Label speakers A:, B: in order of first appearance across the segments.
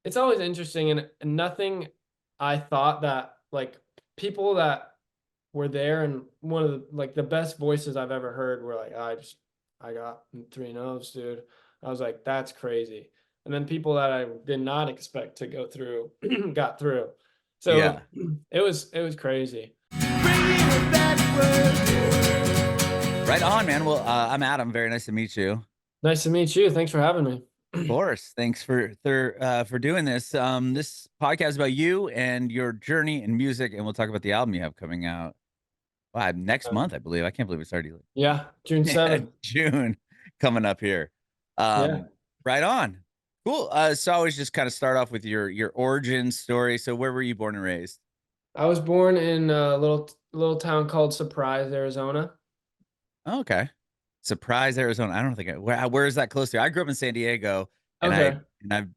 A: it's always interesting, and nothing I thought that like people that were there and one of the like the best voices I've ever heard were like, I got three no's, dude. I was like, that's crazy. And then people that I did not expect to go through got through. So
B: Yeah.
A: it was crazy.
B: Bringing it backwards. Right on, man. Well, I'm Adam. Very nice to meet you. Of
A: Nice to meet you. Thanks for having me.
B: course. Thanks for doing this. This podcast is about you and your journey in music, and we'll talk about the album you have coming out. Wow, next month, I believe. I can't believe it's already
A: Yeah, June
B: yeah,
A: 7th.
B: June coming up here.
A: Yeah.
B: Right on. Cool. So I always just kind of start off with your origin story. So where were you born and raised?
A: I was born in a little town called Surprise, Arizona.
B: Oh, okay. Surprise, Arizona. I don't think where is that close to? I grew up in San Diego, and I
A: Okay.
B: and I've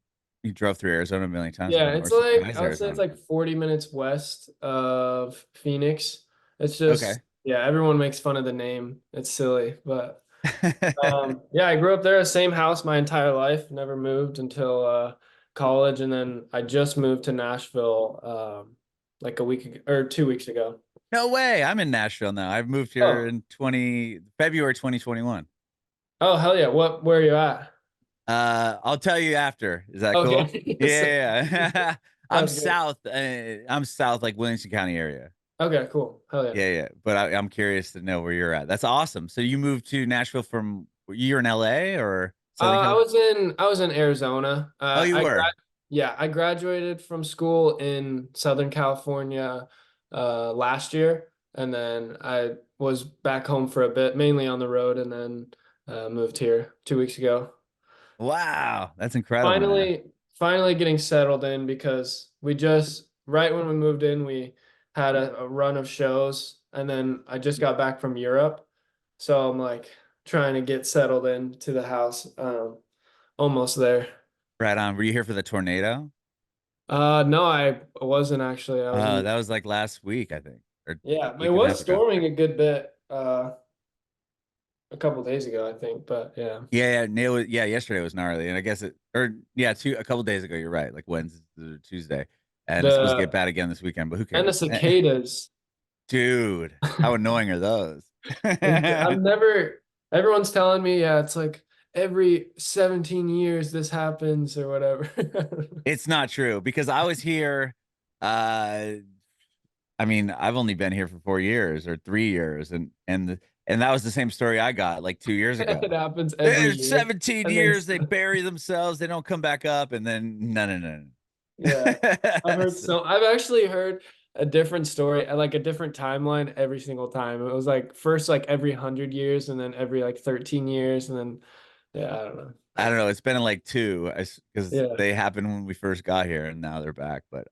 B: you drove through Arizona a million times, but
A: Yeah,
B: I don't know where
A: it's like
B: Surprise,
A: I would say it's
B: Arizona.
A: like 40 minutes west of Phoenix. It's just
B: Okay.
A: yeah, everyone makes fun of the name. It's silly, but yeah, I grew up there, same house my entire life, never moved until college, and then I just moved to Nashville like a week ago, or 2 weeks ago.
B: No way. I'm in Nashville now. I've moved here
A: Oh,
B: in 20 February 2021.
A: oh hell yeah! Where are you at?
B: I'll tell you after. Is that cool?
A: Okay,
B: Yeah, yeah. I'm
A: sounds good.
B: south. I'm south, like Williamson County area.
A: Okay, cool. Hell yeah.
B: Yeah, yeah. But I'm curious to know where you're at. That's awesome. So you moved to Nashville from you're in LA or Southern
A: I
B: California?
A: was in Arizona.
B: Oh, you were.
A: Yeah, I graduated from school in Southern California last year, and then I was back home for a bit, mainly on the road, and then moved here 2 weeks ago.
B: Wow, that's incredible, man.
A: Finally getting settled in because we just right when we moved in, we had a run of shows, and then I just got back from Europe, so I'm like trying to get settled into the house. Almost there.
B: Right on. Were you here for the tornado?
A: No, I wasn't actually. I was in,
B: That was like last week, I think, or a
A: yeah, it
B: week and a
A: was
B: half ago.
A: storming a good bit a couple days ago, I think, but yeah.
B: Yeah, yeah, yeah, yesterday was gnarly, and I guess or yeah, a couple days ago. You're right, like Wednesday or Tuesday, and it's supposed to get
A: The
B: bad again this weekend. But who
A: and the
B: cares,
A: cicadas.
B: dude? How annoying are those?
A: I've never, everyone's telling me, yeah, it's like every 17 years this happens or whatever.
B: It's not true because I was here. Uh, I mean, I've only been here for 4 years or 3 years, and that was the same story I got like 2 years
A: It
B: ago.
A: happens every year.
B: 17
A: And then,
B: years, they bury themselves, they don't come back up, and then no, no, no,
A: yeah,
B: no. So,
A: I've actually heard a different story, like a different timeline every single time. It was like first like every 100 years and then every like 13 years. And then, yeah, I don't know.
B: I don't know. It's been in like two, because
A: Yeah.
B: they happened when we first got here, and now they're back. But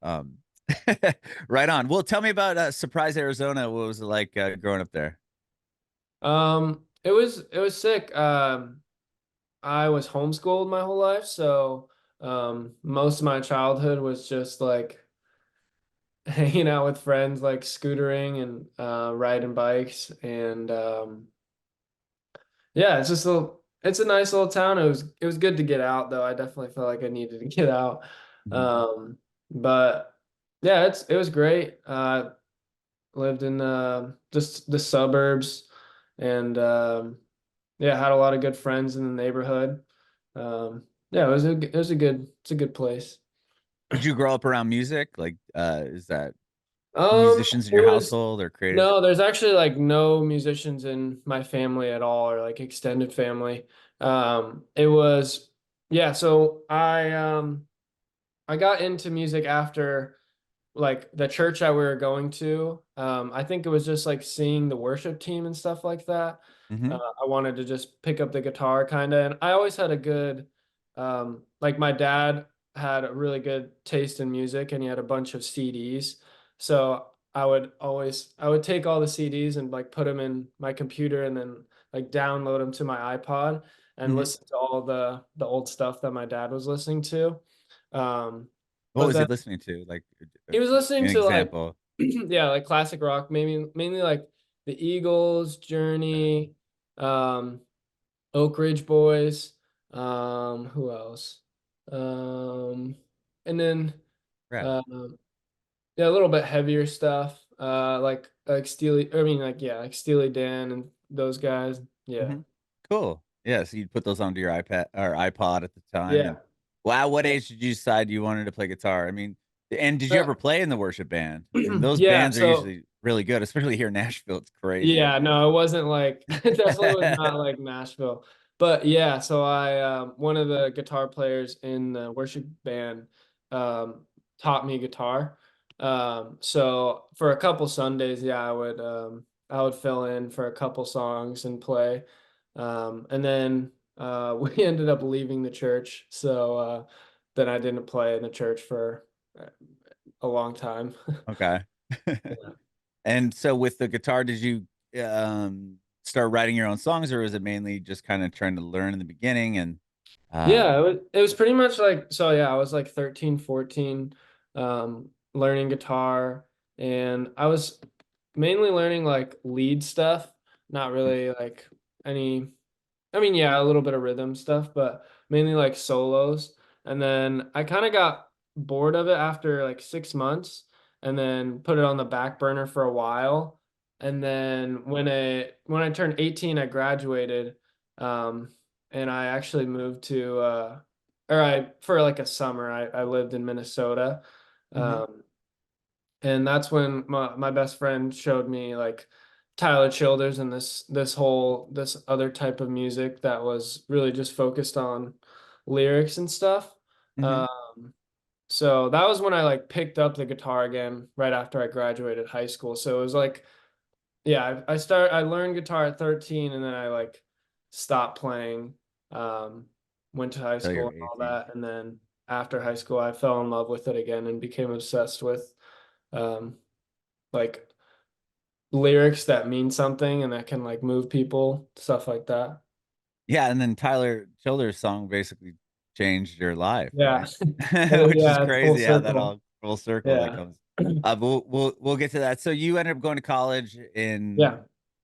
B: right on. Well, tell me about Surprise, Arizona. What was it like growing up there?
A: It was sick. I was homeschooled my whole life, so most of my childhood was just like hanging out with friends, like scootering and riding bikes, and yeah, it's a nice little town. It was good to get out though. I definitely felt like I needed to get out.
B: Mhm.
A: But yeah, it was great. Lived in just the suburbs, and yeah, had a lot of good friends in the neighborhood. Yeah, it's a good place.
B: Did you grow up around music? Like, is that musicians in
A: It
B: your
A: was
B: household or creative?
A: no, there's actually like no musicians in my family at all, or like extended family. It was yeah, so I got into music after like the church that we were going to. I think it was just like seeing the worship team and stuff like that.
B: Hmm.
A: I wanted to just pick up the guitar kind of, and I always had a good, like my dad had a really good taste in music, and he had a bunch of CDs. So I would take all the CDs and like put them in my computer, and then like download them to my iPod and
B: Hmm.
A: listen to all the old stuff that my dad was listening to. Um,
B: What
A: but
B: was he
A: then
B: listening to? Like,
A: he was listening
B: an
A: to like
B: example.
A: yeah, like classic rock, maybe mainly like the Eagles, Journey, um, Oak Ridge Boys, who else? Um, and then
B: Rad.
A: uh, yeah, a little bit heavier stuff, like Steely. I mean, like Steely Dan and those guys. Yeah,
B: Hmm. Cool. Yeah. So you'd put those onto your iPad or iPod at the time. And
A: yeah,
B: wow, what
A: yeah.
B: age did you decide you wanted to play guitar? I mean, and did you ever play in the worship band? And those
A: Yeah.
B: bands are
A: So
B: usually really good, especially here in Nashville. It's crazy.
A: yeah, no, it wasn't like it definitely was not like Nashville. But yeah, so I one of the guitar players in the worship band um taught me guitar. So for a couple Sundays, yeah, I would fill in for a couple songs and play. And then we ended up leaving the church. So then I didn't play in the church for uh, a long time.
B: Okay.
A: Yeah.
B: And so with the guitar, did you start writing your own songs, or was it mainly just kind of trying to learn in the beginning and
A: Yeah,
B: um
A: it was pretty much like so yeah, I was like 13, 14, learning guitar, and I was mainly learning like lead stuff, not really like any I mean, yeah, a little bit of rhythm stuff, but mainly like solos. And then I kind of got bored of it after like 6 months and then put it on the back burner for a while. And then when I turned 18, I graduated. Um, and I actually moved to or I for like a summer, I lived in Minnesota.
B: mhm.
A: Um, and that's when my best friend showed me like Tyler Childers and this other type of music that was really just focused on lyrics and stuff.
B: Mhm.
A: Um, so that was when I like picked up the guitar again right after I graduated high school. So it was like, yeah, I learned guitar at 13 and then I like stopped playing, um, went to high
B: Till
A: school
B: you're
A: and all
B: 18.
A: that. And then after high school, I fell in love with it again and became obsessed with um, like lyrics that mean something and that can like move people, stuff like that.
B: Yeah, and then Tyler Childers' song basically changed your life,
A: Yeah.
B: right? Which is
A: Yeah, it's full
B: crazy how that
A: circle.
B: all full circle that
A: Yeah.
B: comes. But we'll get to that. So you ended up going to college in
A: Yeah.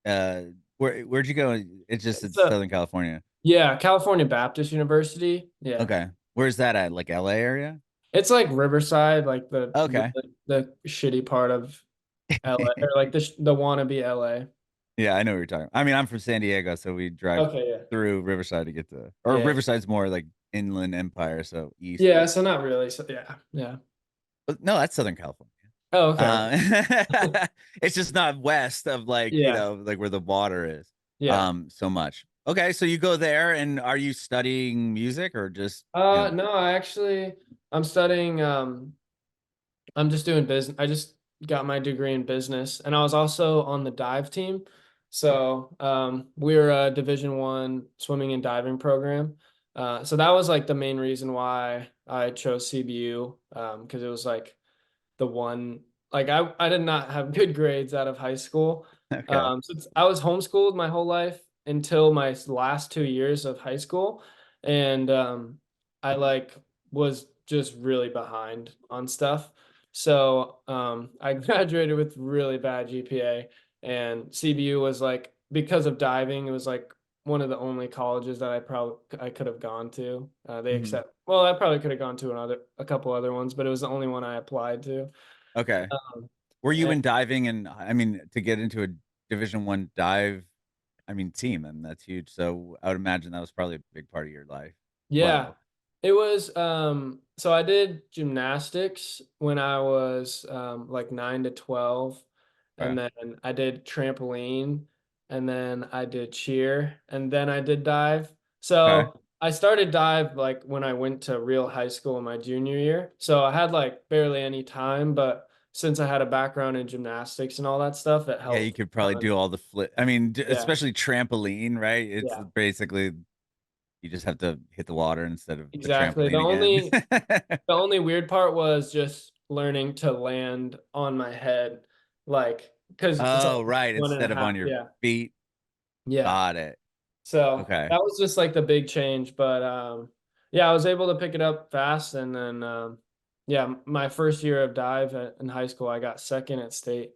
B: uh where'd you go? It's just
A: It's
B: it's Southern California.
A: yeah, California Baptist University. Yeah.
B: Okay. Where's that at? Like LA area?
A: It's like Riverside, like
B: Okay.
A: the shitty part of LA or like the wannabe LA.
B: Yeah, I know what you're talking. I mean, I'm from San Diego, so we drive
A: Okay, yeah.
B: through Riverside to get to, or
A: Yeah.
B: Riverside's more like Inland Empire, so east.
A: Yeah, so not really. So yeah. Yeah.
B: But no, that's Southern California.
A: Oh, okay.
B: Uh, it's just not west of like,
A: Yeah.
B: like where the water is.
A: Yeah.
B: So much. Okay, so you go there and are you studying music or just,
A: No, I'm studying I'm just doing business. I just got my degree in business, and I was also on the dive team. So we're a Division 1 swimming and diving program. So that was like the main reason why I chose CBU, because it was like the one like I did not have good grades out of high school.
B: okay.
A: Since I was homeschooled my whole life until my last 2 years of high school, and I like was just really behind on stuff. So I graduated with really bad GPA, and CBU was like because of diving, it was like one of the only colleges that I could have gone to. They
B: Mhm.
A: accept well, I probably could have gone to a couple other ones, but it was the only one I applied to.
B: Okay.
A: Um,
B: Were you
A: and
B: in diving? And I mean, to get into a Division 1 dive, I mean, team, and that's huge. So I would imagine that was probably a big part of your life.
A: yeah,
B: Well,
A: it was so I did gymnastics when I was like 9 to 12, and
B: okay.
A: then I did trampoline, and then I did cheer, and then I did dive.
B: Okay.
A: So I started dive like when I went to real high school in my junior year. So I had like barely any time, but since I had a background in gymnastics and all that stuff, it
B: Yeah, you
A: helped
B: could
A: a
B: probably
A: ton.
B: do all the flip. I mean,
A: Yeah,
B: especially trampoline, right? It's
A: yeah.
B: basically you just have to hit the water instead of the
A: Exactly.
B: trampoline again.
A: The only weird part was just learning to land on my head, like because it's
B: Oh,
A: only
B: right.
A: one and a
B: Instead of on
A: half.
B: your
A: Yeah,
B: feet.
A: yeah.
B: Got it.
A: So
B: Okay.
A: that was just like the big change, but yeah, I was able to pick it up fast, and then yeah, my first year of in high school, I got second at state,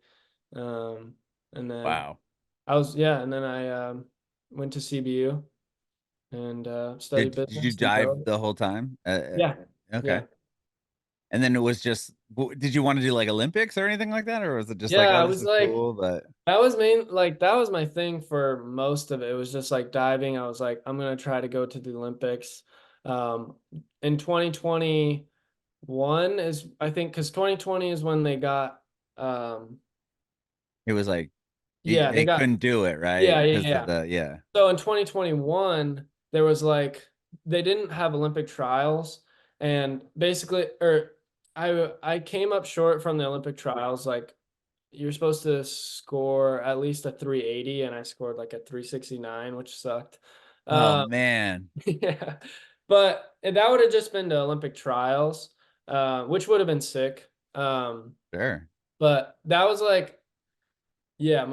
A: um, and then
B: Wow.
A: and then I went to CBU and studied
B: Did you
A: business and
B: dive
A: drove.
B: the whole time?
A: Yeah,
B: Okay.
A: yeah.
B: And then it was just, did you want to do like Olympics or anything like that? Or was it just like,
A: Yeah,
B: oh,
A: I
B: this
A: was
B: is
A: like,
B: cool, but
A: that was my thing for most of it. It was just like diving. I was like, I'm gonna try to go to the Olympics. Um, in 2021 is I think because 2020 is when they got um
B: it was like,
A: yeah, they
B: they
A: got
B: couldn't do it, right?
A: yeah, yeah,
B: Because of
A: yeah.
B: the, yeah.
A: So in 2021, there was like they didn't have Olympic trials, and basically, or I came up short from the Olympic trials. Like you're supposed to score at least a 380, and I scored like a 369, which sucked.
B: Oh
A: Um,
B: man.
A: yeah, but that would have just been the Olympic trials, which would have been sick.
B: Sure.
A: But that was like, yeah,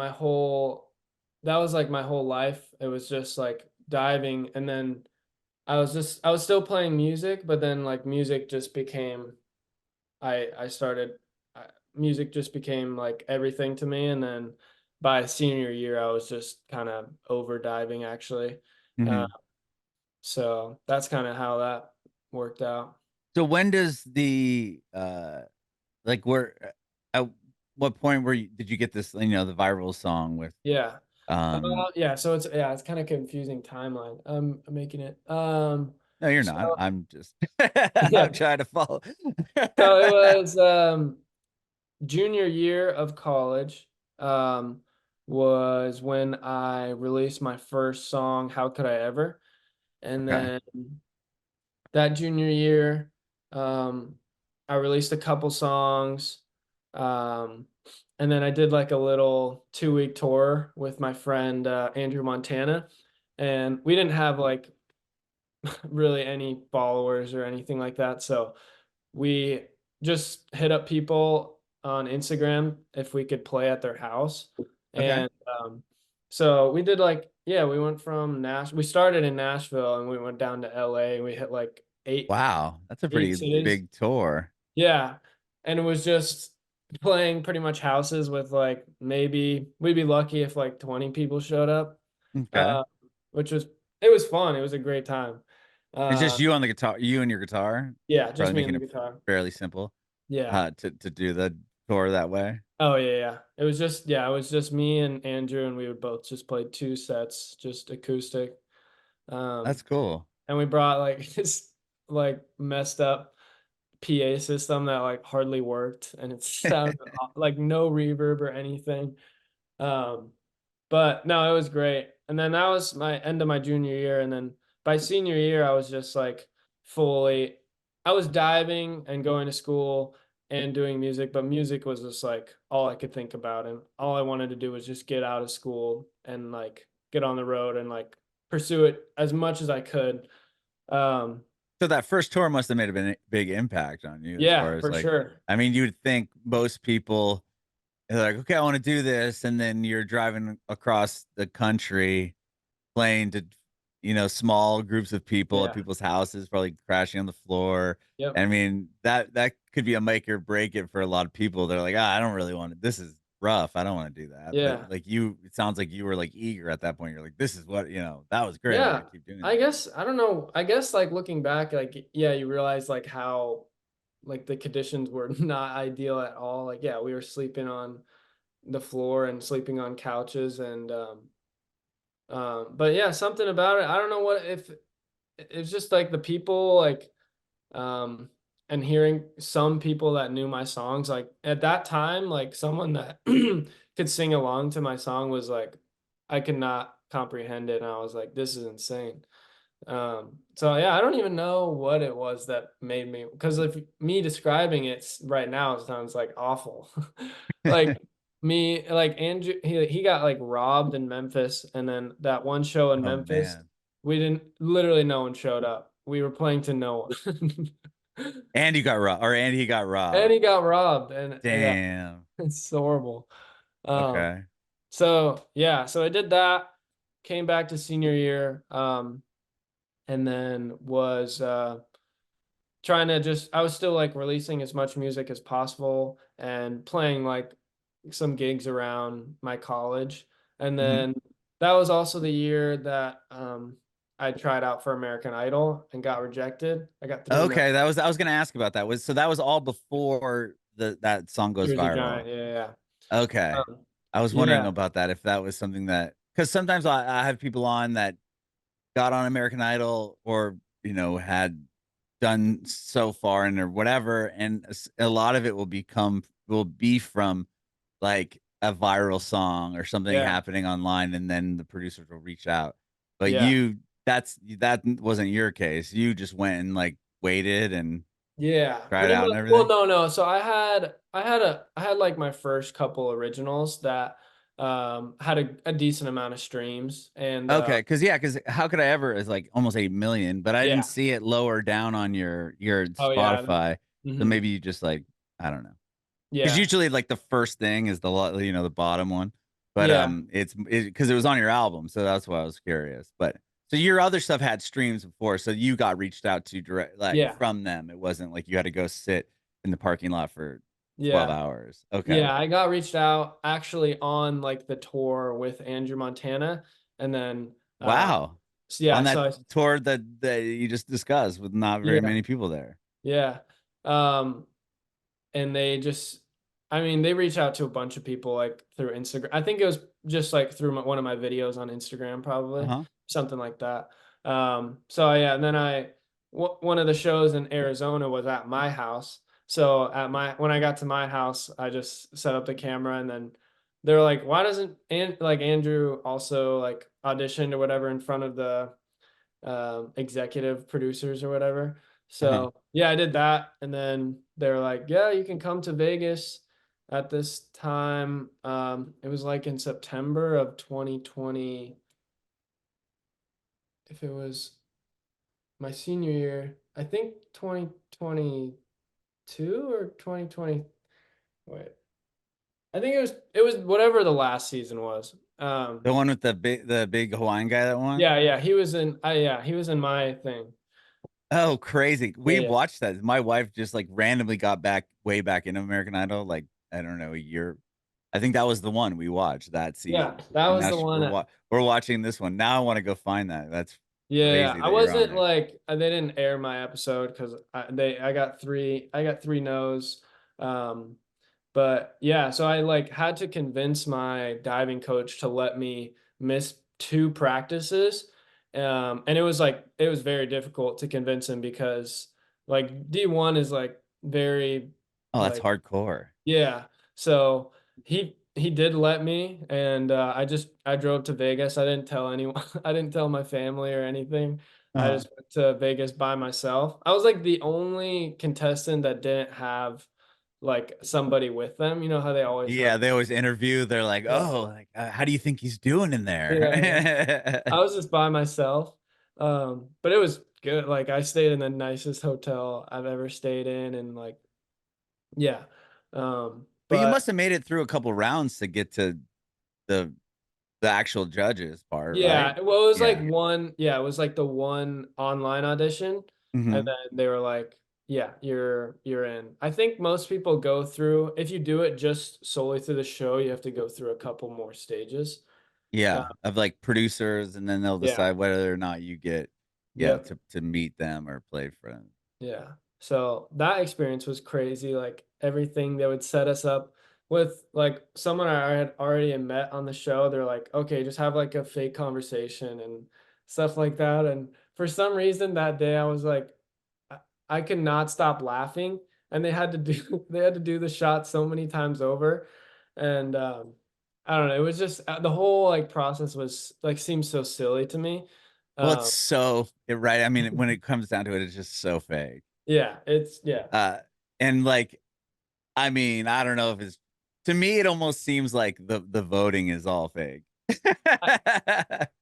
A: that was like my whole life. It was just like diving, and then I was still playing music, but then like music just became I started music just became like everything to me, and then by senior year I was just kind of over diving actually. Uh,
B: Hmm.
A: so that's kind of how that worked out.
B: So when does the, like where, at what point did you get this, the viral song with,
A: Yeah.
B: um,
A: Yeah, so it's kind of confusing timeline. I'm making it.
B: no, you're
A: So
B: not. I'm just,
A: yeah.
B: I'm trying to follow.
A: So it was junior year of college was when I released my first song, How Could I Ever? And
B: Okay.
A: then that junior year, um, I released a couple songs. Um, and then I did like a little 2 week tour with my friend Andrew Montana. And we didn't have like really any followers or anything like that. So we just hit up people on Instagram if we could play at their house.
B: Okay.
A: And so we did like, yeah, we went from we started in Nashville and we went down to LA and we hit like
B: Wow. That's a
A: eight
B: pretty
A: cities.
B: big tour.
A: Yeah. And it was just playing pretty much houses with like maybe we'd be lucky if like 20 people showed up.
B: Okay.
A: Uh, which was it was fun. It was a great time.
B: It's
A: Uh
B: just you on the guitar, you and your guitar,
A: yeah, just
B: probably
A: me and
B: making
A: the
B: it
A: guitar.
B: fairly simple,
A: Yeah.
B: to do the tour that way.
A: Oh yeah, yeah. It was just me and Andrew, and we would both just play two sets, just acoustic.
B: That's
A: Um,
B: cool.
A: and we brought like this like messed up PA system that like hardly worked, and it sounded like no reverb or anything. Um, but no, it was great. And then that was my end of my junior year. And then by senior year, I was just like fully, I was diving and going to school and doing music, but music was just like all I could think about. And all I wanted to do was just get out of school and like get on the road and like pursue it as much as I could. Um,
B: So that first tour must have made a big impact on you as far
A: yeah,
B: as
A: for
B: like,
A: sure.
B: I mean, you would think most people are like, okay, I want to do this. And then you're driving across the country playing to, small groups of people at
A: Yeah.
B: people's houses, probably crashing on the floor.
A: Yep.
B: I mean, that could be a make or break it for a lot of people. They're like, I don't really want to, this is rough. I don't want to do that. But
A: Yeah.
B: like you, it sounds like you were like eager at that point. You're like, this is what, that was great. I got to
A: Yeah,
B: keep doing
A: I
B: this.
A: guess I don't know. I guess like looking back, like yeah, you realize like how like the conditions were not ideal at all. Like yeah, we were sleeping on the floor and sleeping on couches and but yeah, something about it. I don't know what if it's just like the people like um and hearing some people that knew my songs like at that time like someone that could sing along to my song was like I could not comprehend it and I was like this is insane. So yeah, I don't even know what it was that made me because if me describing it right now it sounds like awful. Like me, like Andrew, he got like robbed in Memphis, and then that one show in
B: Oh
A: Memphis,
B: man.
A: we didn't literally no one showed up. We were playing to no one.
B: And you got robbed, or and he got
A: And
B: robbed.
A: he got robbed, and yeah,
B: Damn.
A: it's horrible. Um,
B: Okay.
A: so yeah, so I did that, came back to senior year, and then was trying to just I was still like releasing as much music as possible and playing like some gigs around my college. And
B: Hmm.
A: then that was also the year that I tried out for American Idol and got rejected. I got 3 no's.
B: Okay, that was I was gonna ask about that. That was all before that song goes
A: Jersey
B: viral.
A: Giant. Yeah, yeah.
B: Okay.
A: Um,
B: I was wondering
A: yeah,
B: about that if that was something that because sometimes I have people on that got on American Idol or had done so far and or whatever, and a lot of it will be from like a viral song or something
A: yeah,
B: happening online, and then the producers will reach out. But
A: yeah,
B: that wasn't your case. You just went and like waited and
A: yeah.
B: tried
A: Pretty
B: out and
A: much. Well,
B: everything.
A: no, no. So I had like my first couple originals that had a decent amount of streams, and
B: Okay, because how could I ever is like almost 8 million, but I didn't
A: yeah.
B: see it lower down on your
A: Oh yeah.
B: Spotify. So
A: Hmm.
B: maybe you just like I don't know. Because
A: Yeah,
B: usually like the first thing is the bottom one, but
A: yeah,
B: it's because it was on your album, so that's why I was curious. But so your other stuff had streams before, so you got reached out to direct like
A: yeah,
B: from them. It wasn't like you had to go sit in the parking lot for 12
A: yeah.
B: hours. Okay.
A: Yeah, I got reached out actually on like the tour with Andrew Montana, and then
B: Wow.
A: so yeah,
B: On that
A: so I
B: tour that you just discussed with not very
A: yeah,
B: many people there.
A: yeah. Um and they just I mean, they reached out to a bunch of people like through Instagram. I think it was just like through one of my videos on Instagram, probably
B: Uh-huh.
A: something like that. So yeah, and then one of the shows in Arizona was at my house. So when I got to my house, I just set up the camera, and then they're like, why doesn't like Andrew also like auditioned or whatever in front of the executive producers or whatever.
B: Uh-huh.
A: So yeah, I did that, and then they're like, "Yeah, you can come to Vegas at this time." It was like in September of 2020. If it was my senior year, I think 2022 or 2020. Wait, I think it was whatever the last season was.
B: The one with the big Hawaiian guy that won?
A: Yeah, yeah, he was in. Yeah, he was in my thing.
B: Oh, crazy.
A: Yeah,
B: We
A: yeah,
B: watched that. My wife just like randomly got back way back into American Idol, like I don't know, a year. I think that was the one we watched that
A: yeah.
B: season.
A: That
B: And
A: was
B: now
A: the one.
B: we're watching this one. Now I want to go find that. That's
A: Yeah,
B: crazy
A: I
B: that you're on
A: wasn't
B: there.
A: like they didn't air my episode because I got three no's. Um, but yeah, so I like had to convince my diving coach to let me miss 2 practices. And it was very difficult to convince him because like D1 is like very
B: Oh, that's
A: like
B: hardcore.
A: yeah. So he did let me, and I drove to Vegas. I didn't tell anyone. I didn't tell my family or anything. I
B: Uh-huh.
A: just went to Vegas by myself. I was like the only contestant that didn't have like somebody with them. You know how they always
B: Yeah,
A: like
B: they always interview. They're like,
A: yeah,
B: "Oh, like how do you think he's doing in
A: yeah, yeah.
B: there?"
A: I was just by myself. But it was good. Like I stayed in the nicest hotel I've ever stayed in, and like yeah.
B: But you
A: But
B: must have made it through a couple rounds to get to the the actual judges part, right?
A: yeah, well, it was like
B: Yeah.
A: it was like the one online audition, and
B: Hmm.
A: then they were like, "Yeah, you're in." I think most people go through, if you do it just solely through the show, you have to go through a couple more stages. Uh,
B: Yeah, of like producers, and then they'll
A: yeah,
B: decide whether or not you get, yeah,
A: yep.
B: to meet them or play for them.
A: Yeah. So that experience was crazy. Like everything they would set us up with like someone I had already met on the show. They're like, okay, just have like a fake conversation and stuff like that. And for some reason that day I was like, I, I could not stop laughing. And they had to do they had to do the shot so many times over. And I don't know, it was just the whole like process was like seemed so silly to me.
B: Well, it's
A: Um
B: right. I mean, when it comes down to it, it's just so fake.
A: yeah, it's yeah.
B: Uh, and like, I mean, I don't know if it's to me, it almost seems like the voting is all fake.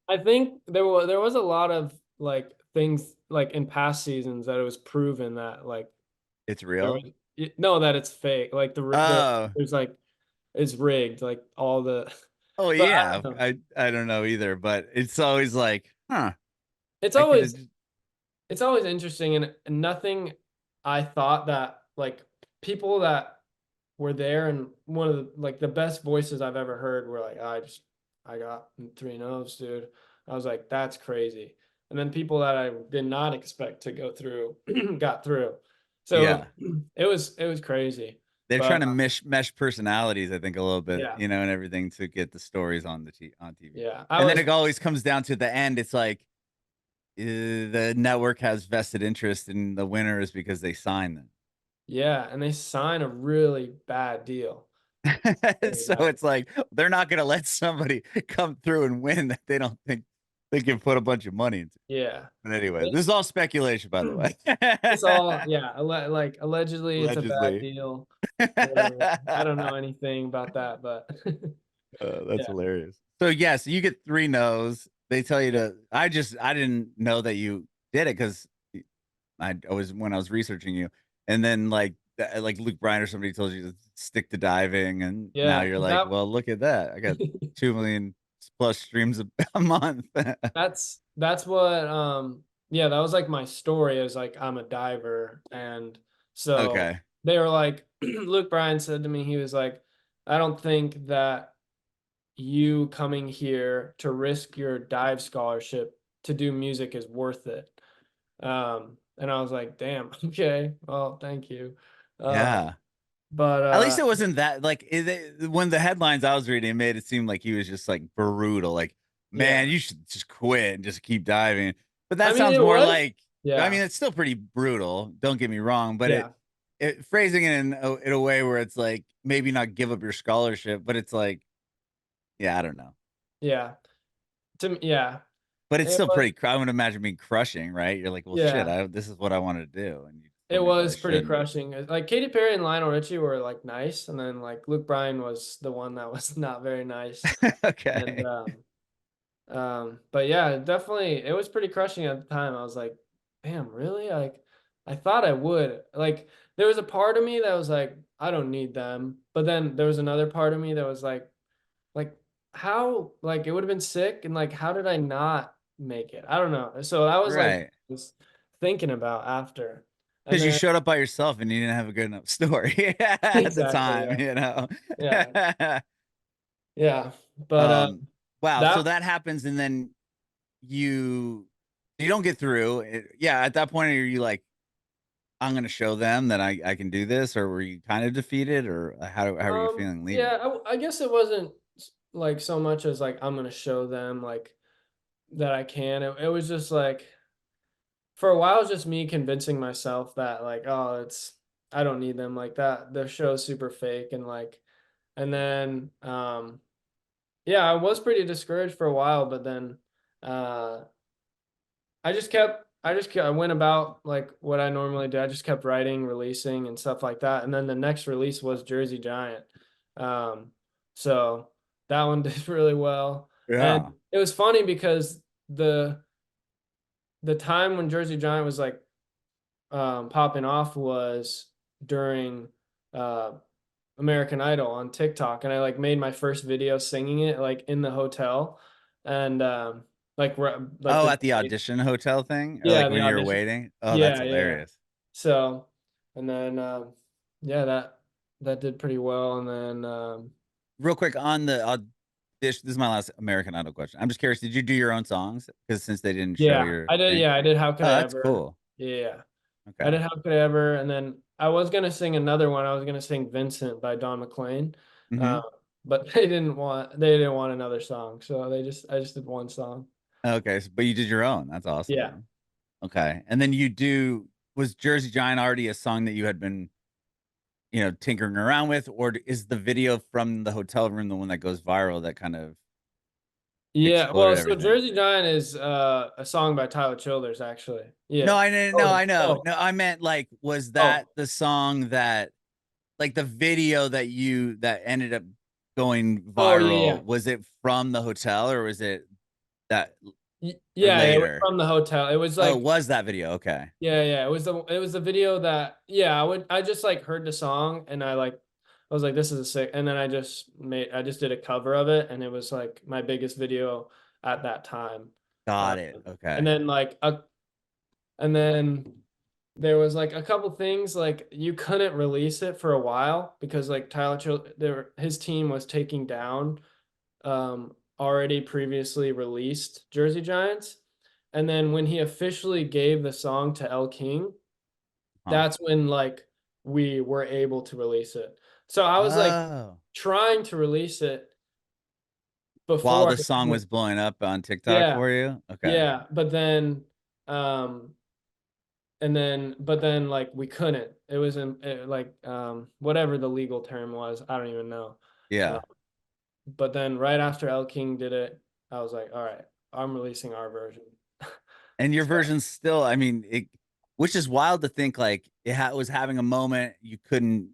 A: I think there was a lot of like things like in past seasons that it was proven that like
B: It's
A: there
B: real.
A: was no, that it's fake, like
B: Oh,
A: there's like it's rigged, like all the
B: oh
A: but I
B: yeah.
A: don't know.
B: I don't know either, but it's always like, huh?
A: It's
B: I could have
A: always
B: just.
A: it's always interesting, and nothing I thought that like people that were there, and one of the like the best voices I've ever heard were like, I got 3 no's, dude. I was like, that's crazy. and then people that I did not expect to go through got through. So
B: Yeah.
A: it was crazy.
B: They're
A: But
B: trying to mesh personalities, I think, a little bit,
A: yeah,
B: you know, and everything to get the stories on on TV.
A: yeah, I
B: And then
A: was
B: it always comes down to the end. It's like the network has vested interest in the winners because they sign them.
A: yeah, and they sign a really bad deal. Really
B: So
A: bad.
B: it's like they're not going to let somebody come through and win that they don't think they can put a bunch of money into.
A: Yeah.
B: But anyway, this is all speculation, by the way.
A: It's all, yeah, like allegedly it's a bad
B: Allegedly.
A: deal. Whatever. I don't know anything about that, but
B: That's
A: yeah,
B: hilarious. So yes, you get 3 no's. They tell you to I didn't know that you did it because I was when I was researching you, and then like Luke Bryan or somebody told you to stick to diving, and now
A: yeah,
B: you're like,
A: that
B: well, look at that. I got 2 million plus streams a month.
A: that's what yeah, that was like my story is like I'm a diver. And so
B: Okay.
A: they were like Luke Bryan said to me, he was like, I don't think that you coming here to risk your dive scholarship to do music is worth it. And I was like, damn, okay, well, thank you.
B: Yeah.
A: But
B: At least it wasn't that like when the headlines I was reading it made it seem like he was just like brutal. Like,
A: yeah,
B: man, you should just quit and just keep diving. But
A: I
B: that
A: mean,
B: sounds
A: it
B: more
A: was,
B: like I
A: yeah,
B: mean, it's still pretty brutal. Don't get me wrong, but
A: yeah,
B: it phrasing it in a way where it's like maybe not give up your scholarship, but it's like, yeah, I don't know.
A: yeah, to me, yeah,
B: But it's
A: it
B: still
A: was,
B: pretty. I would imagine being crushing, right? You're like, well, shit.
A: yeah,
B: This is what I wanted to do, and you
A: it
B: told me that I
A: was pretty
B: shouldn't.
A: crushing. Like Katy Perry and Lionel Richie were like nice, and then like Luke Bryan was the one that was not very nice. And
B: Okay.
A: but yeah, definitely it was pretty crushing at the time. I was like, damn, really? Like I thought I would. Like there was a part of me that was like, I don't need them. But then there was another part of me that was like how like it would have been sick and like how did I not make it? I don't know. So that was like
B: Right.
A: was thinking about after. And
B: Because you
A: then
B: showed up by yourself and you didn't have a good enough story at the
A: exactly,
B: time,
A: yeah.
B: you know?
A: Yeah. Yeah. But
B: um, wow. So
A: that
B: that happens, and then you don't get through. Yeah. At that point, are you like, I'm going to show them that I can do this, or were you kind of defeated, or how are you feeling leaving?
A: yeah, I guess it wasn't like so much as like I'm gonna show them like that I can. It was just like for a while, it was just me convincing myself that like, oh, it's I don't need them like that. The show's super fake and like, and then yeah, I was pretty discouraged for a while, but then uh, I went about like what I normally do. I just kept writing, releasing, and stuff like that. And then the next release was Jersey Giant. Um, so that one did really well. And
B: Yeah.
A: it was funny because the time when Jersey Giant was like popping off was during uh American Idol on TikTok, and I like made my first video singing it like in the hotel, and like
B: Oh,
A: the
B: at the audition hotel thing, or
A: yeah,
B: like
A: the
B: when you were
A: audition.
B: waiting. Oh, that's
A: Yeah, yeah.
B: hilarious.
A: So, and then yeah, that did pretty well, and then
B: Real quick on the audition. This is my last American Idol question. I'm just curious. Did you do your own songs? Because since they didn't show
A: yeah,
B: your
A: I did.
B: thing.
A: Yeah, I did. How could
B: Oh,
A: I
B: that's
A: ever?
B: cool.
A: Yeah, I
B: Okay.
A: did. How could I ever? And then I was gonna sing another one. I was gonna sing Vincent by Don McLean,
B: Hmm.
A: uh, but they didn't want another song, so I just did one song.
B: Okay, but you did your own. That's awesome,
A: Yeah.
B: man. Okay, and then was Jersey Giant already a song that you had been, tinkering around with, or is the video from the hotel room the one that goes viral that kind of
A: Yeah, well,
B: exploded
A: so
B: everything?
A: Jersey Giant is a song by Tyler Childers, actually.
B: No,
A: Yeah.
B: I didn't. No,
A: Oh,
B: I know.
A: oh,
B: No, I meant like, was that
A: oh,
B: the song that, like, the video that ended up going
A: oh, yeah,
B: viral? Was it from the hotel, or was it that
A: yeah.
B: or
A: Yeah, it was
B: later?
A: from the hotel. It was
B: Oh, it
A: like,
B: was that video? Okay,
A: yeah, yeah. It was the video that, yeah, I just like heard the song and I was like, this is a sick, and then I just did a cover of it, and it was like my biggest video at that time. Uh,
B: got it.
A: and
B: Okay,
A: then and then there was like a couple things like you couldn't release it for a while because like his team was taking down already previously released Jersey Giants. And then when he officially gave the song to El King,
B: Huh.
A: that's when like we were able to release it. So I was like
B: Oh.
A: trying to release it
B: While
A: before
B: the song was blowing up on TikTok
A: yeah,
B: for you? Okay.
A: yeah, but then um but then like we couldn't. It was in like whatever the legal term was, I don't even know. Uh,
B: Yeah.
A: but then right after El King did it, I was like, all right, I'm releasing our version.
B: And your
A: So
B: version's still, I mean, it, which is wild to think like was having a moment you couldn't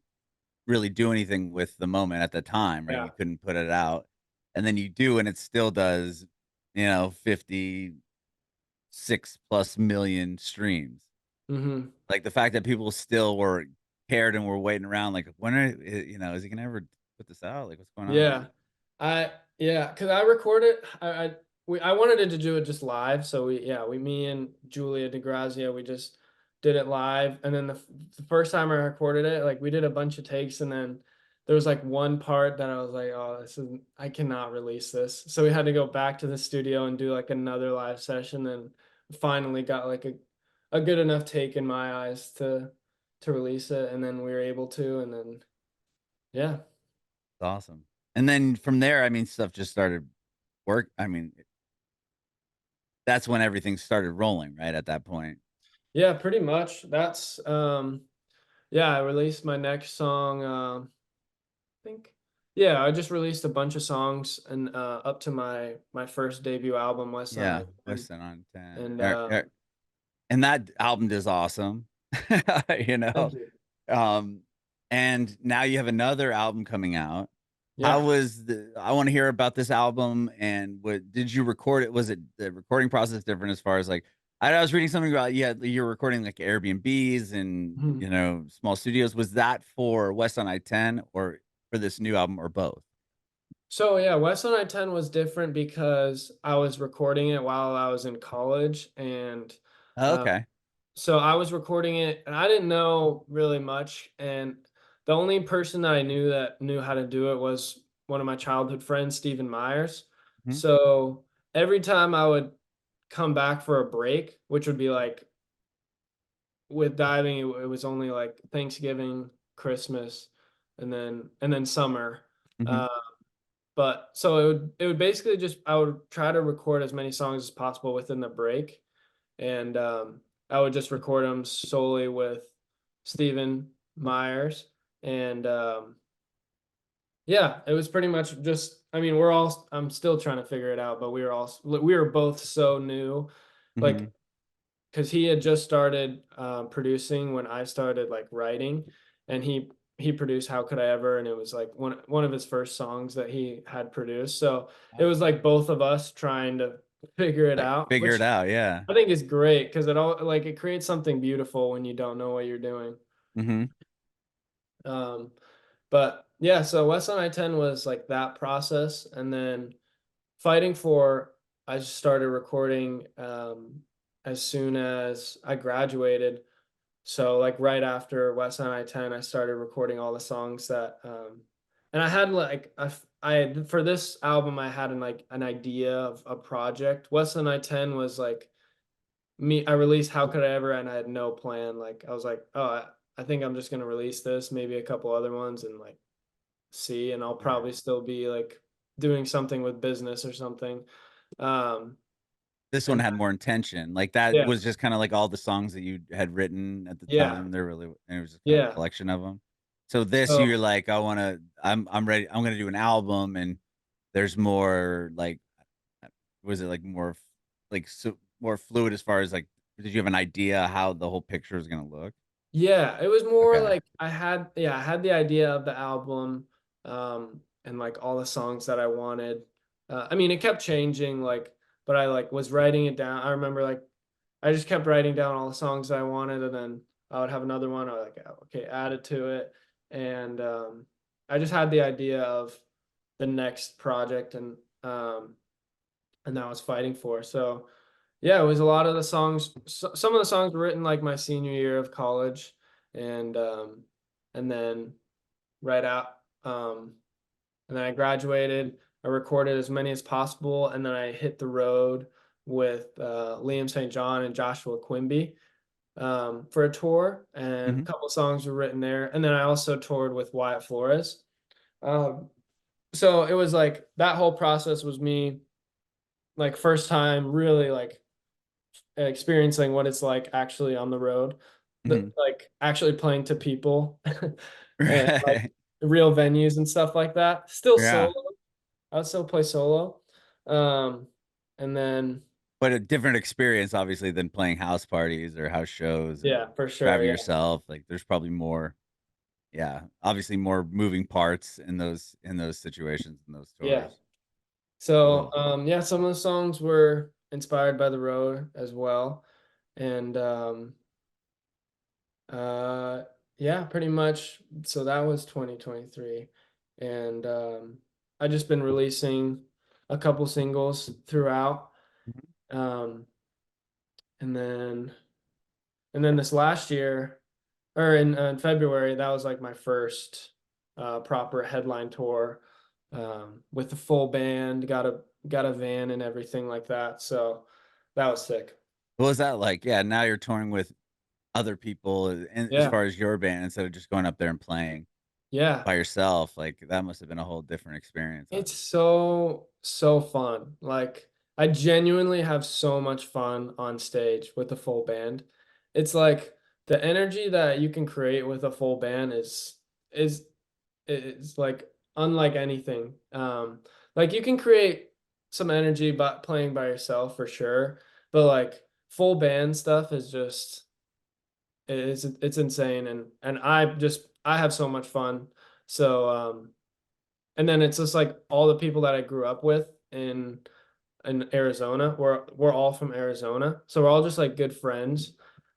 B: really do anything with the moment at the time, right?
A: yeah.
B: You couldn't put it out. And then you do, and it still does, 56 plus million streams.
A: Hmm.
B: Like the fact that people still were cared and were waiting around, like, when are, is he gonna ever put this out? Like, what's going on?
A: Yeah. I yeah, because I recorded I wanted to do it just live. So we me and Julia DeGrazia, we just did it live. And then the first time I recorded it, like we did a bunch of takes and then there was like one part that I was like, oh, this is I cannot release this. So we had to go back to the studio and do like another live session and finally got like a good enough take in my eyes to release it. And then we were able to, and then yeah.
B: It's awesome. And then from there, I mean, stuff just started work. I mean, that's when everything started rolling, right? At that point.
A: Yeah, pretty much. That's yeah, I released my next song I think yeah, I just released a bunch of songs and up to my first debut album West
B: Yeah,
A: Side
B: West Side on 10.
A: and
B: And that album is awesome. you know.
A: thank you.
B: Um, and now you have another album coming out. How
A: Yeah.
B: was I want to hear about this album, and what did you record it? Was it the recording process different as far as like I was reading something about you're recording like Airbnbs and
A: Mhm.
B: small studios. Was that for West on I-10 or for this new album or both?
A: So yeah, West on I-10 was different because I was recording it while I was in college and
B: Oh,
A: uh,
B: okay.
A: so I was recording it and I didn't know really much. And the only person that I knew that knew how to do it was one of my childhood friends, Stephen Myers.
B: Mhm.
A: So every time I would come back for a break, which would be like with diving, it was only like Thanksgiving, Christmas, and then summer.
B: Mhm.
A: Uh, but so it would basically just I would try to record as many songs as possible within the break and I would just record them solely with Steven Myers, and yeah, it was pretty much just. I mean, I'm still trying to figure it out, but we were both so new, like
B: Mhm.
A: because he had just started producing when I started like writing, and he produced "How Could I Ever," and it was like one of his first songs that he had produced. So it was like both of us trying to figure it
B: Like
A: out,
B: figure it
A: which
B: out, yeah.
A: I think it's great because it all like it creates something beautiful when you don't know what you're doing.
B: Mhm.
A: Um, but yeah, so West on I-10 was like that process, and then fighting for I just started recording as soon as I graduated. So like right after West on I-10, I started recording all the songs that and I had like for this album I had an idea of a project. West on I-10 was like I released How Could I Ever and I had no plan. Like I was like, oh, I think I'm just gonna release this, maybe a couple other ones and like see, and I'll
B: Right.
A: probably still be like doing something with business or something. Um
B: This one
A: and
B: had more intention. Like that
A: yeah,
B: was just kind of like all the songs that you had written at the
A: yeah,
B: time. They're really, and it was just kind of a
A: yeah.
B: collection of them. So this,
A: So
B: you're like, I'm ready. I'm gonna do an album, and there's more like, was it like more, like more fluid as far as like, did you have an idea how the whole picture is gonna look?
A: yeah, it was more
B: Okay.
A: like I had the idea of the album, and like all the songs that I wanted. I mean, it kept changing, like, but I like was writing it down. I remember like I just kept writing down all the songs that I wanted, and then I would have another one. I would like, okay, add it to it, and I just had the idea of the next project, and that I was fighting for. So yeah, it was a lot of the songs. Some of the songs were written like my senior year of college, and and then right out, and then I graduated. I recorded as many as possible, and then I hit the road with Liam St. John and Joshua Quimby for a tour, and a
B: Mhm.
A: couple songs were written there. And then I also toured with Wyatt Flores. Um, so it was like that whole process was me like first time really like experiencing what it's like actually on the road,
B: Mhm.
A: like actually playing to people and like
B: Right.
A: real venues and stuff like that. Still
B: Yeah.
A: solo. I would still play solo. Um, and then
B: But a different experience, obviously, than playing house parties or house shows or
A: yeah, for sure.
B: driving
A: Yeah.
B: yourself. Like, there's probably more, yeah, obviously more moving parts in those situations, in those
A: Yeah.
B: tours.
A: So,
B: Cool.
A: yeah, some of the songs were inspired by the road as well. And uh, yeah, pretty much. So that was 2023. And I just been releasing a couple singles throughout.
B: Mhm.
A: Um, and then this last year, or in February, that was like my first proper headline tour with the full band, got a van and everything like that. So that was sick.
B: What was that like? Yeah, now you're touring with other people, and as
A: Yeah.
B: far as your band, instead of just going up there and playing
A: Yeah.
B: by yourself, like, that must have been a whole different experience,
A: It's
B: obviously.
A: so fun. Like I genuinely have so much fun on stage with the full band. It's like the energy that you can create with a full band is is like unlike anything. Like you can create some energy by playing by yourself for sure, but like full band stuff is just it's insane, and I have so much fun. So and then it's just like all the people that I grew up with in Arizona. We're all from Arizona, so we're all just like good friends.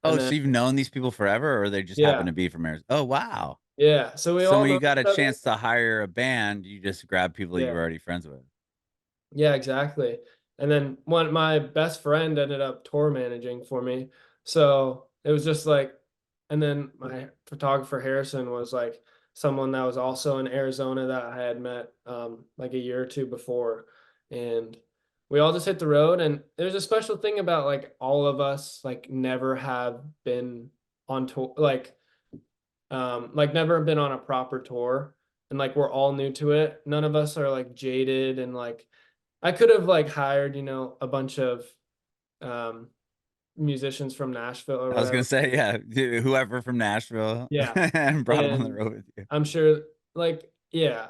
A: And
B: Oh,
A: then
B: so you've known these people forever, or they just happen
A: yeah,
B: to be from Arizona? Oh, wow.
A: yeah. So we
B: So
A: all
B: when
A: know
B: you got a
A: each other.
B: chance to hire a band, you just grab people that you were
A: Yeah.
B: already friends with.
A: Yeah, exactly. And then one my best friend ended up tour managing for me. So it was just like, and then my photographer Harrison was like someone that was also in Arizona that I had met like a year or two before. And we all just hit the road, and there's a special thing about like all of us like never have been on tour, like never been on a proper tour, and like we're all new to it. None of us are like jaded, and like I could have like hired, a bunch of um musicians from Nashville or
B: I was gonna
A: whatever.
B: say, yeah, whoever from Nashville
A: Yeah.
B: and brought them on the
A: And
B: road with you.
A: I'm sure like yeah,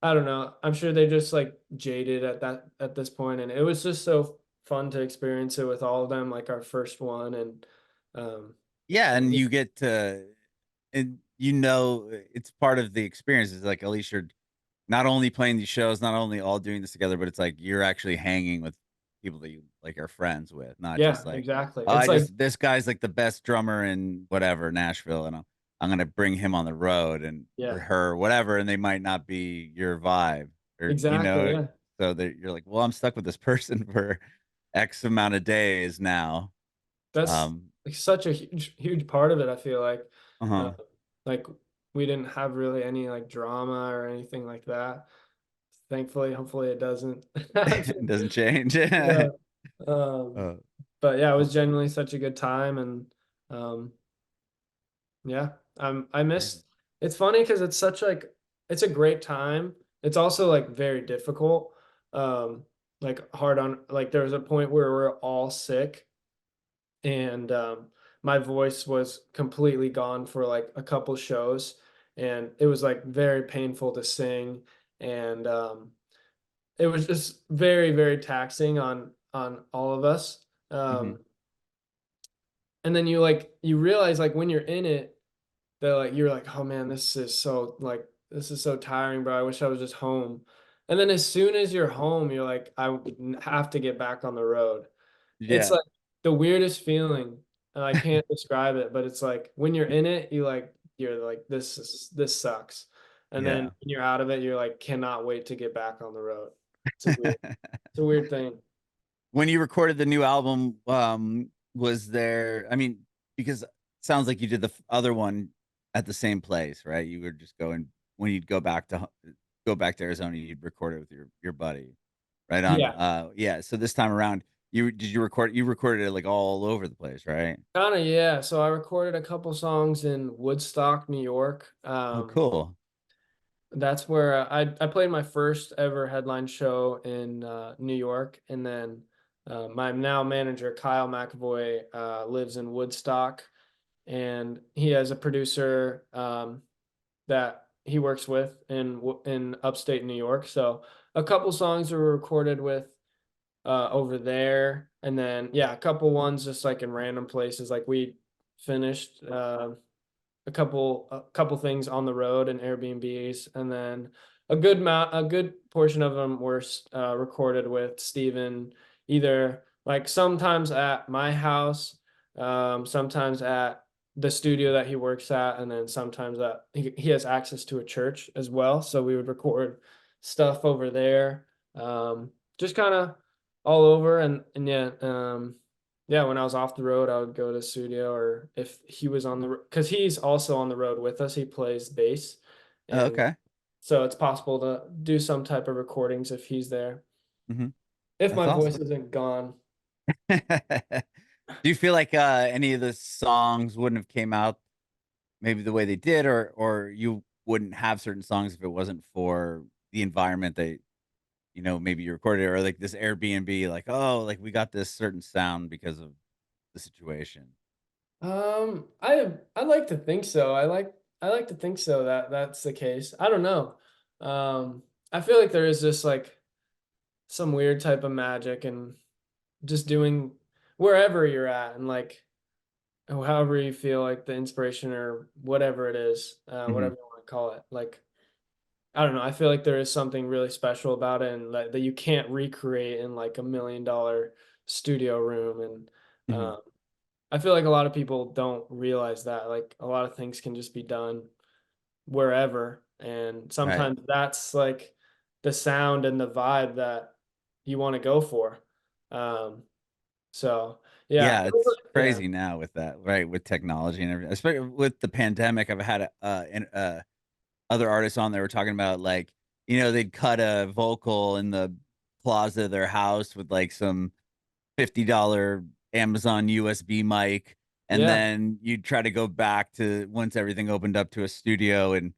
A: I don't know. I'm sure they're just like jaded at this point, and it was just so fun to experience it with all of them, like our first one. And um
B: Yeah,
A: and
B: and you get to, and it's part of the experience. It's like, at least you're not only playing these shows, not only all doing this together, but it's like you're actually hanging with people that you like are friends with, not
A: yeah,
B: just like,
A: exactly.
B: oh,
A: It's
B: I
A: like
B: just this guy's like the best drummer in whatever Nashville, and I'm gonna bring him on the road and or
A: yeah,
B: her, whatever, and they might not be your vibe, or
A: exactly. Yeah.
B: so that you're like, well, I'm stuck with this person for X amount of days now.
A: That's
B: Um,
A: like such a huge part of it, I feel uh,
B: uh-huh.
A: like we didn't have really any like drama or anything like that. Thankfully, hopefully it doesn't
B: It
A: happen.
B: doesn't change.
A: Yeah. Um,
B: uh,
A: but yeah, it was
B: well,
A: genuinely such a good time. And um, yeah, I
B: amazing.
A: miss. It's funny because it's such like it's a great time. It's also like very difficult. Um, like hard on like there was a point where we're all sick, and my voice was completely gone for like a couple shows, and it was like very painful to sing. And it was just very taxing on all of us.
B: Mhm.
A: And then you realize like when you're in it that like you're like, oh man, this is so tiring, bro. I wish I was just home. And then as soon as you're home, you're like, have to get back on the road. It's
B: Yeah,
A: like the weirdest feeling. And I can't describe it, but it's like when you're in it, you're like, this sucks. And then
B: yeah.
A: when you're out of it, you're like, cannot wait to get back on the road. It's a weird thing.
B: When you recorded the new album, was there, I mean, because it sounds like you did the other one at the same place, right? You were just going, when you'd go back to Arizona, you'd record it with your buddy, right on.
A: Yeah.
B: Yeah. So this time around, You recorded it like all over the place, right?
A: Kind of, yeah. So I recorded a couple songs in Woodstock, New York.
B: Oh, cool.
A: That's where I played my first ever headline show in New York, and then my now manager Kyle McAvoy lives in Woodstock, and he has a producer that he works with in upstate New York. So a couple songs were recorded with over there, and then yeah, a couple ones just like in random places. Like we finished a couple things on the road and Airbnbs, and then a good portion of them were recorded with Steven, either like sometimes at my house, sometimes at the studio that he works at, and then sometimes that he has access to a church as well. So we would record stuff over there, just kind of all over, and yeah, yeah, when I was off the road, I would go to the studio, or if he was on the, because he's also on the road with us, he plays bass.
B: Oh,
A: And
B: okay.
A: so it's possible to do some type of recordings if he's there,
B: Hmm.
A: if
B: That's
A: my voice
B: awesome.
A: isn't gone.
B: Do you feel like any of the songs wouldn't have came out maybe the way they did, or you wouldn't have certain songs if it wasn't for the environment that maybe you recorded it, or like this Airbnb, like, oh, like we got this certain sound because of the situation.
A: I like to think so. I like to think so that that's the case. I don't know. I feel like there is just like some weird type of magic and just doing wherever you're at, and like however you feel like the inspiration or whatever it is,
B: Hmm.
A: whatever you want to call it. Like, I don't know. I feel like there is something really special about it, and that you can't recreate in like $1 million studio room. And
B: Hmm.
A: um, I feel like a lot of people don't realize that. Like, a lot of things can just be done wherever. And
B: Right.
A: sometimes that's like the sound and the vibe that you want to go for. Um, so, yeah.
B: Yeah, it's
A: Yeah.
B: crazy now with that, right? With technology and everything, especially with the pandemic. I've had other artists on there were talking about, like, they'd cut a vocal in the closet of their house with like some $50 Amazon USB mic, and
A: Yeah.
B: then you'd try to go back to once everything opened up to a studio and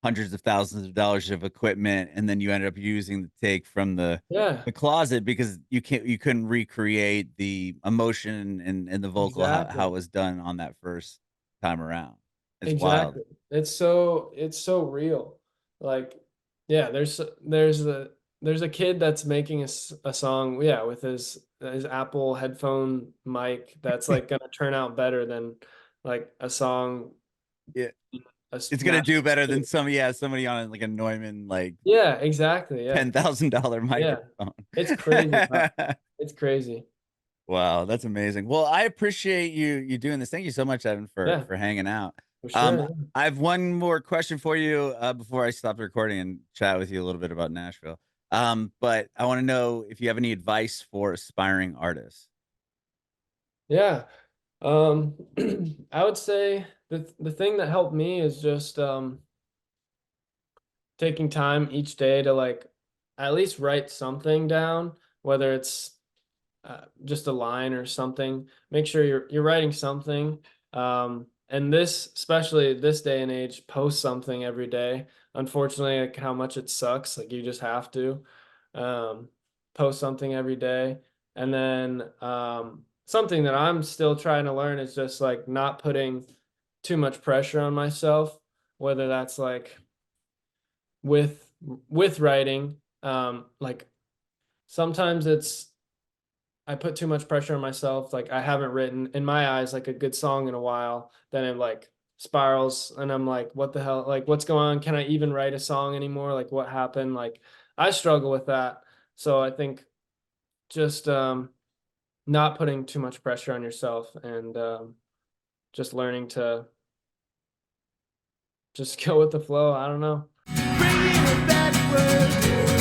B: hundreds of thousands of dollars of equipment, and then you ended up using the take from the
A: Yeah.
B: closet because you couldn't recreate the emotion and the vocal how it
A: Exactly.
B: was done on that first time around. It's wild.
A: Exactly. It's so real. Like, yeah, there's a kid that's making a song, yeah, with his Apple headphone mic that's like gonna turn out better than like a song,
B: Yeah,
A: a
B: it's gonna do
A: national
B: better than
A: stage.
B: somebody on like a Neumann like
A: Yeah, exactly. Yeah.
B: $10,000
A: Yeah.
B: microphone.
A: It's crazy. It's crazy.
B: Wow, that's amazing. Well, I appreciate you doing this. Thank you so much, Evan, for
A: Yeah,
B: hanging out.
A: for sure.
B: I have one more question for you before I stop the recording and chat with you a little bit about Nashville. But I want to know if you have any advice for aspiring artists.
A: Yeah. I would say the thing that helped me is just taking time each day to like at least write something down, whether it's just a line or something. Make sure you're writing something. And this, especially this day and age, post something every day. Unfortunately, like how much it sucks. Like you just have to um, post something every day. And then something that I'm still trying to learn is just like not putting too much pressure on myself, whether that's like with with writing. Like sometimes it's I put too much pressure on myself. Like I haven't written in my eyes like a good song in a while. Then it like spirals, and I'm like, what the hell? Like what's going on? Can I even write a song anymore? Like what happened? Like I struggle with that. So I think just not putting too much pressure on yourself, and just learning to just go with the flow. I don't know.
C: Bringing it backwards.